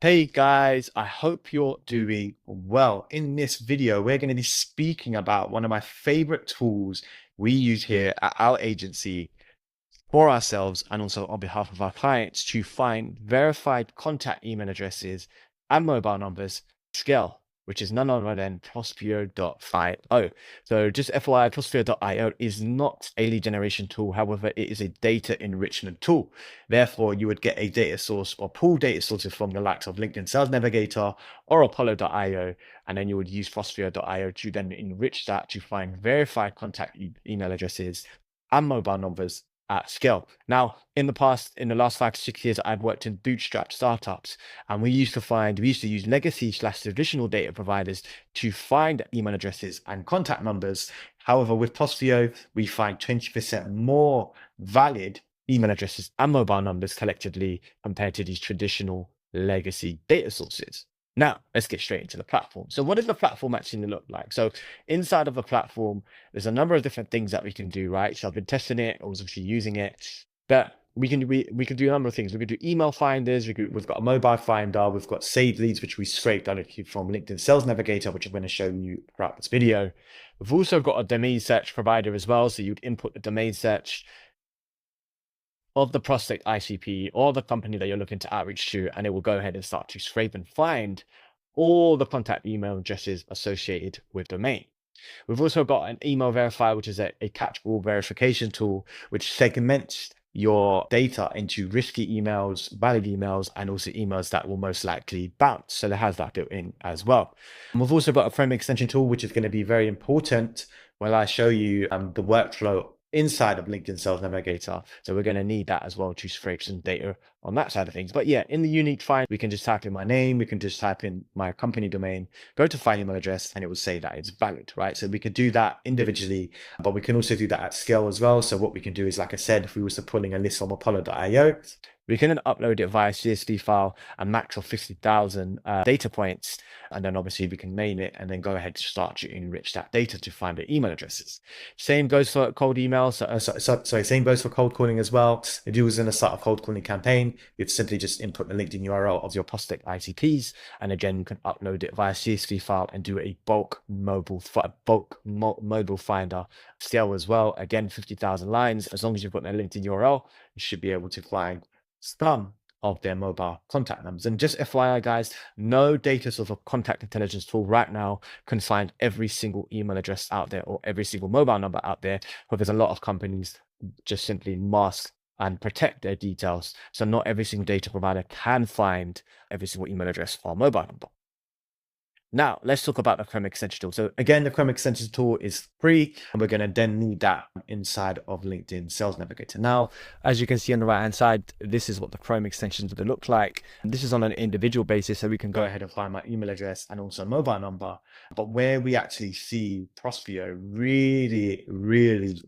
Hey guys, I hope you're doing well. In this video, we're going to be speaking about one of my favorite tools we use here at our agency for ourselves and also on behalf of our clients to find verified contact email addresses and mobile numbers at scale, which is none other than Prospero.io. So just FYI, Prospero.io is not a lead generation tool. However, it is a data enrichment tool. Therefore, you would get a data source or pull data sources from the likes of LinkedIn Sales Navigator or Apollo.io, and then you would use Prospero.io to then enrich that to find verified contact email addresses and mobile numbers at scale. Now, in the last 5 to 6 years, I've worked in bootstrap startups, and we used to use legacy/traditional data providers to find email addresses and contact numbers. However, with Postio, we find 20% more valid email addresses and mobile numbers collectively compared to these traditional legacy data sources. Now, let's get straight into the platform. So what does the platform actually look like? So inside of the platform, there's a number of different things that we can do, right? So I've been testing it, I was actually using it, but we can do a number of things. We could do email finders, we've got a mobile finder, we've got saved leads, which we scrape directly from LinkedIn Sales Navigator, which I'm going to show you throughout this video. We've also got a domain search provider as well. So you'd input the domain search of the prospect ICP or the company that you're looking to outreach to, and it will go ahead and start to scrape and find all the contact email addresses associated with domain. We've also got an email verifier, which is a catch-all verification tool, which segments your data into risky emails, valid emails, and also emails that will most likely bounce. So it has that built in as well. And we've also got a frame extension tool, which is going to be very important when I show you the workflow inside of LinkedIn Sales Navigator. So we're going to need that as well to scrape some data on that side of things. But yeah, in the unique find, we can just type in my name, we can just type in my company domain, go to find email address, and it will say that it's valid, right? So we can do that individually, but we can also do that at scale as well. So what we can do is, like I said, if we was to pulling a list from Apollo.io, we can then upload it via CSV file and max of 50,000 data points. And then obviously we can name it and then go ahead to start to enrich that data to find the email addresses. Same goes for cold emails. Same goes for cold calling as well. If you was going to start a cold calling campaign, you'd simply just input the LinkedIn URL of your prospect ICPs. And again, you can upload it via CSV file and do a bulk mobile finder scale as well. Again, 50,000 lines. As long as you've got their LinkedIn URL, you should be able to find some of their mobile contact numbers. And just FYI, guys, no data sort of contact intelligence tool right now can find every single email address out there or every single mobile number out there, but there's a lot of companies just simply mask and protect their details. So not every single data provider can find every single email address or mobile number. Now, let's talk about the Chrome extension tool. So again, the Chrome extension tool is free, and we're going to then need that inside of LinkedIn Sales Navigator. Now, as you can see on the right-hand side, this is what the Chrome extensions would look like. This is on an individual basis, so we can go ahead and find my email address and also mobile number. But where we actually see Prospero really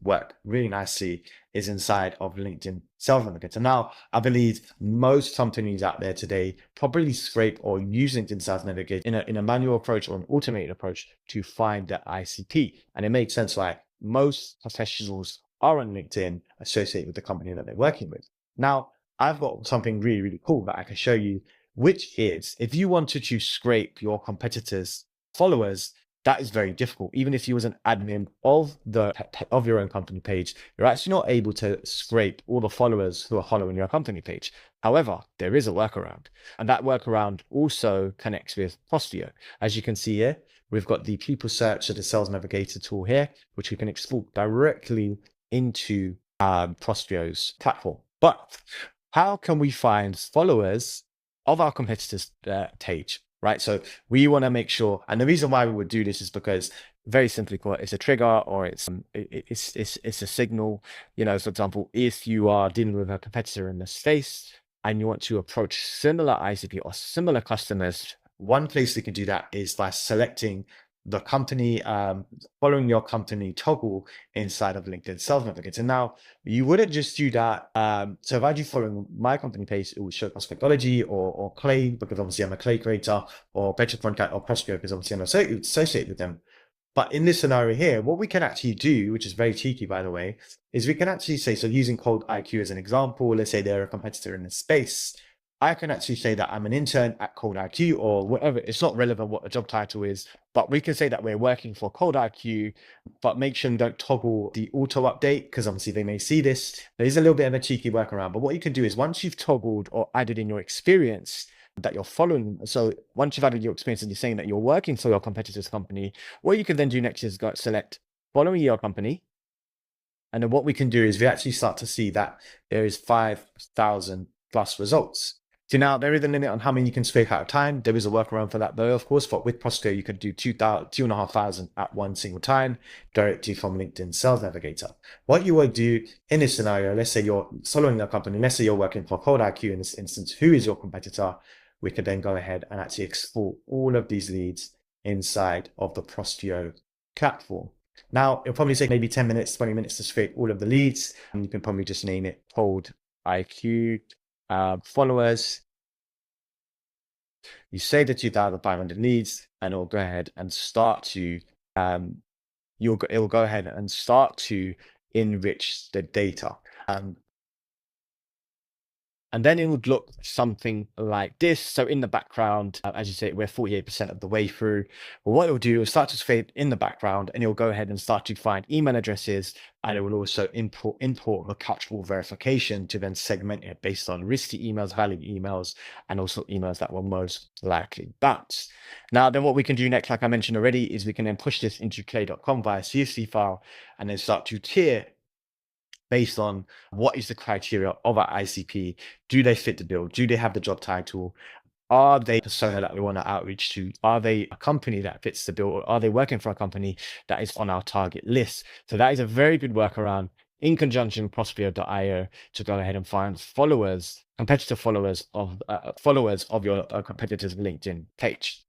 work really nicely is inside of LinkedIn Sales Navigator. Now, I believe most companies out there today probably scrape or use LinkedIn Sales Navigator in a manual approach or an automated approach to find the ICP. And it makes sense, like most professionals are on LinkedIn associated with the company that they're working with. Now, I've got something really cool that I can show you, which is if you wanted to scrape your competitors' followers, that is very difficult. Even if you was an admin of your own company page, you're actually not able to scrape all the followers who are following your company page. However, there is a workaround, and that workaround also connects with Postio. As you can see here, we've got the people search of the Sales Navigator tool here, which we can export directly into Postio's platform. But how can we find followers of our competitors' page? Right, so we want to make sure, and the reason why we would do this is because, very simply put, it's a trigger or it's a signal. You know, for example, if you are dealing with a competitor in the space and you want to approach similar ICP or similar customers, one place you can do that is by selecting the company, following your company toggle inside of LinkedIn Sales Navigator. Now, you wouldn't just do that. So if I do following my company page, it would show Prospectology or Clay, because obviously I'm a Clay creator, or Better Contact or Prospero, because obviously I'm associated with them. But in this scenario here, what we can actually do, which is very cheeky, by the way, is we can actually say, so using Cold IQ as an example, let's say they're a competitor in the space. I can actually say that I'm an intern at Cold IQ or whatever. It's not relevant what the job title is, but we can say that we're working for Cold IQ, but make sure you don't toggle the auto update because obviously they may see this. There is a little bit of a cheeky workaround, but what you can do is once you've toggled or added in your experience that you're following, so once you've added your experience and you're saying that you're working for your competitor's company, what you can then do next is go select following your company. And then what we can do is we actually start to see that there is 5,000 plus results. So now there is a limit on how many you can scrape at a time. There is a workaround for that though, of course, but with Prospero, you can do 2,500 at one single time directly from LinkedIn Sales Navigator. What you will do in this scenario, let's say you're following a company, let's say you're working for Cold IQ in this instance, who is your competitor? We could then go ahead and actually export all of these leads inside of the Prospero platform. Now, it'll probably take maybe 10 minutes, 20 minutes to scrape all of the leads. And you can probably just name it Cold IQ followers. You say the 2,500 leads, and it'll go ahead and start to, it'll go ahead and start to enrich the data. And then it would look something like this. So in the background, as you say, we're 48% of the way through. But what it'll do is start to fade in the background, and you'll go ahead and start to find email addresses, and it will also import the catchable verification to then segment it based on risky emails, valid emails, and also emails that will most likely bounce. Now, then what we can do next, like I mentioned already, is we can then push this into clay.com via CSV file and then start to tier based on what is the criteria of our ICP. Do they fit the bill? Do they have the job title? Are they a persona that we want to outreach to? Are they a company that fits the bill? Or are they working for a company that is on our target list? So that is a very good workaround in conjunction with Prospero.io to go ahead and find followers, competitor followers of your competitor's LinkedIn page.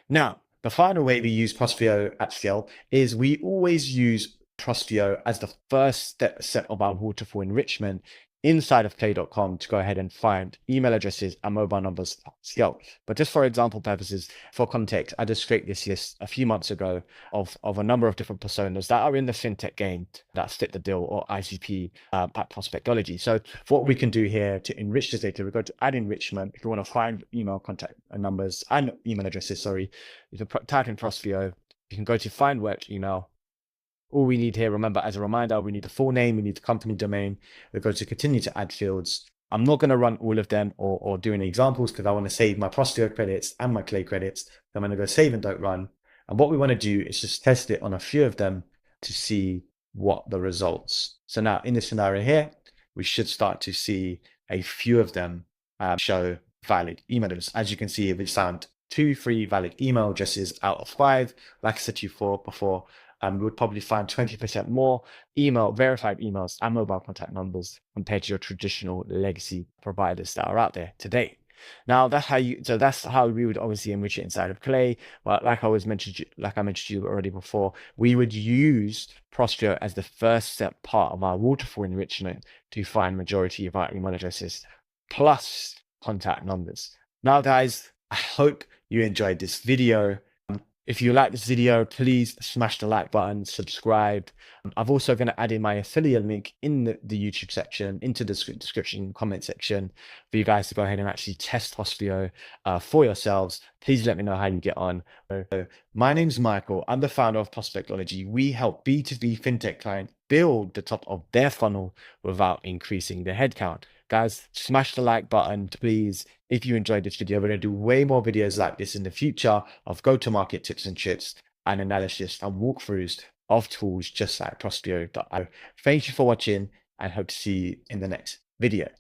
Now, the final way we use Prospero at scale is we always use Prospero as the first set of our waterfall enrichment inside of clay.com to go ahead and find email addresses and mobile numbers at scale. But just for example purposes, for context, I just scraped this list a few months ago of a number of different personas that are in the fintech game that fit the bill or ICP at Prospectology. So what we can do here to enrich this data, we go to add enrichment. If you want to find email contact numbers and email addresses, you can type in Prospero. You can go to find work email. All we need here, remember, as a reminder, we need the full name, we need the company domain. We're going to continue to add fields. I'm not going to run all of them or do any examples because I want to save my Prospero credits and my Clay credits. I'm going to go save and don't run. And what we want to do is just test it on a few of them to see what the results. So now in this scenario here, we should start to see a few of them show valid email addresses. As you can see, we found 2, 3 valid email addresses out of 5. Like I said to you before, we would probably find 20% more verified emails and mobile contact numbers compared to your traditional legacy providers that are out there today. Now that's how we would obviously enrich it inside of Clay. But like I mentioned to you already before, we would use Prospero as the first step part of our waterfall enrichment to find majority of our email addresses plus contact numbers. Now, guys, I hope you enjoyed this video. If you like this video, please smash the like button, subscribe. I'm also going to add in my affiliate link in the YouTube section, into the description comment section for you guys to go ahead and actually test Prospero for yourselves. Please let me know how you get on. So, my name's Michael. I'm the founder of Prospectology. We help B2B fintech clients build the top of their funnel without increasing their headcount. Guys, smash the like button, please. If you enjoyed this video, we're going to do way more videos like this in the future of go-to-market tips and tricks and analysis and walkthroughs of tools just like Prospero.io. Thank you for watching and hope to see you in the next video.